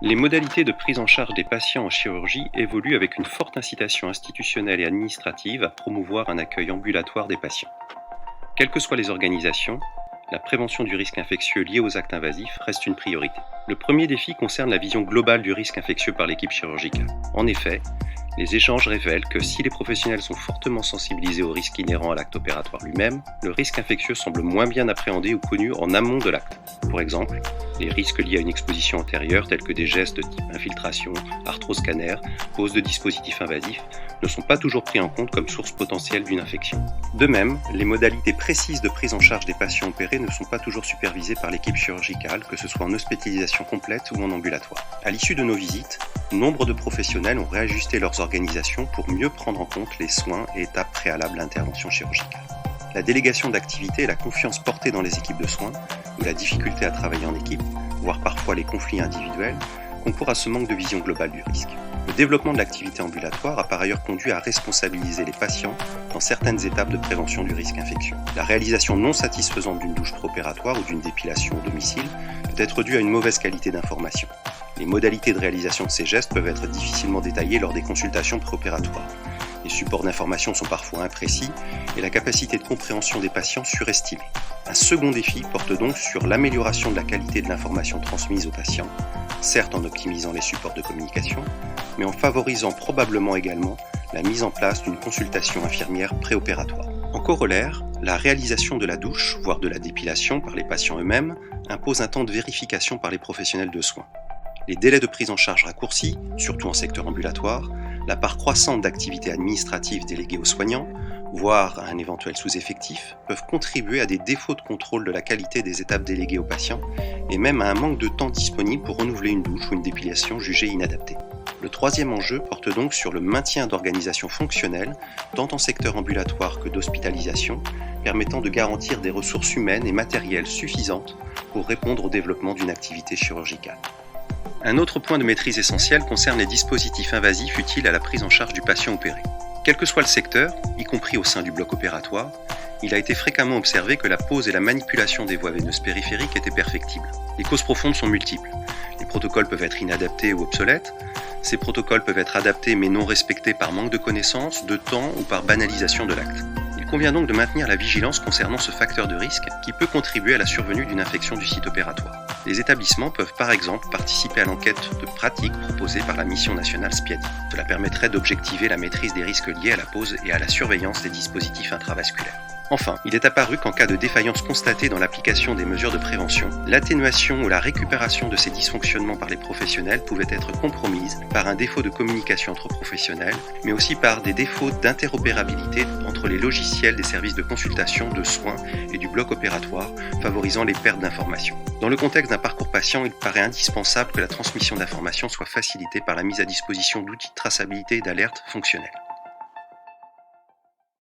Les modalités de prise en charge des patients en chirurgie évoluent avec une forte incitation institutionnelle et administrative à promouvoir un accueil ambulatoire des patients. Quelles que soient les organisations, la prévention du risque infectieux lié aux actes invasifs reste une priorité. Le premier défi concerne la vision globale du risque infectieux par l'équipe chirurgicale. En effet, les échanges révèlent que si les professionnels sont fortement sensibilisés au risque inhérent à l'acte opératoire lui-même, le risque infectieux semble moins bien appréhendé ou connu en amont de l'acte. Pour exemple, les risques liés à une exposition antérieure tels que des gestes de type infiltration, arthroscanner, pose de dispositifs invasifs ne sont pas toujours pris en compte comme source potentielle d'une infection. De même, les modalités précises de prise en charge des patients opérés ne sont pas toujours supervisées par l'équipe chirurgicale, que ce soit en hospitalisation complète ou en ambulatoire. À l'issue de nos visites, nombre de professionnels ont réajusté leurs organisations pour mieux prendre en compte les soins et étapes préalables à l'intervention chirurgicale. La délégation d'activités et la confiance portée dans les équipes de soins, ou la difficulté à travailler en équipe, voire parfois les conflits individuels, concourent à ce manque de vision globale du risque. Le développement de l'activité ambulatoire a par ailleurs conduit à responsabiliser les patients dans certaines étapes de prévention du risque infectieux. La réalisation non satisfaisante d'une douche préopératoire ou d'une dépilation au domicile peut être due à une mauvaise qualité d'information. Les modalités de réalisation de ces gestes peuvent être difficilement détaillées lors des consultations préopératoires. Les supports d'information sont parfois imprécis et la capacité de compréhension des patients surestimée. Un second défi porte donc sur l'amélioration de la qualité de l'information transmise aux patients, certes en optimisant les supports de communication, mais en favorisant probablement également la mise en place d'une consultation infirmière préopératoire. En corollaire, la réalisation de la douche, voire de la dépilation par les patients eux-mêmes, impose un temps de vérification par les professionnels de soins. Les délais de prise en charge raccourcis, surtout en secteur ambulatoire, la part croissante d'activités administratives déléguées aux soignants, voire à un éventuel sous-effectif, peuvent contribuer à des défauts de contrôle de la qualité des étapes déléguées aux patients et même à un manque de temps disponible pour renouveler une douche ou une dépilation jugée inadaptée. Le troisième enjeu porte donc sur le maintien d'organisations fonctionnelles, tant en secteur ambulatoire que d'hospitalisation, permettant de garantir des ressources humaines et matérielles suffisantes pour répondre au développement d'une activité chirurgicale. Un autre point de maîtrise essentiel concerne les dispositifs invasifs utiles à la prise en charge du patient opéré. Quel que soit le secteur, y compris au sein du bloc opératoire, il a été fréquemment observé que la pose et la manipulation des voies veineuses périphériques étaient perfectibles. Les causes profondes sont multiples. Les protocoles peuvent être inadaptés ou obsolètes. Ces protocoles peuvent être adaptés mais non respectés par manque de connaissances, de temps ou par banalisation de l'acte. Il convient donc de maintenir la vigilance concernant ce facteur de risque qui peut contribuer à la survenue d'une infection du site opératoire. Les établissements peuvent par exemple participer à l'enquête de pratique proposée par la mission nationale SPIADI. Cela permettrait d'objectiver la maîtrise des risques liés à la pose et à la surveillance des dispositifs intravasculaires. Enfin, il est apparu qu'en cas de défaillance constatée dans l'application des mesures de prévention, l'atténuation ou la récupération de ces dysfonctionnements par les professionnels pouvait être compromise par un défaut de communication entre professionnels, mais aussi par des défauts d'interopérabilité entre les logiciels des services de consultation, de soins et du bloc opératoire, favorisant les pertes d'informations. Dans le contexte d'un parcours patient, il paraît indispensable que la transmission d'informations soit facilitée par la mise à disposition d'outils de traçabilité et d'alerte fonctionnels.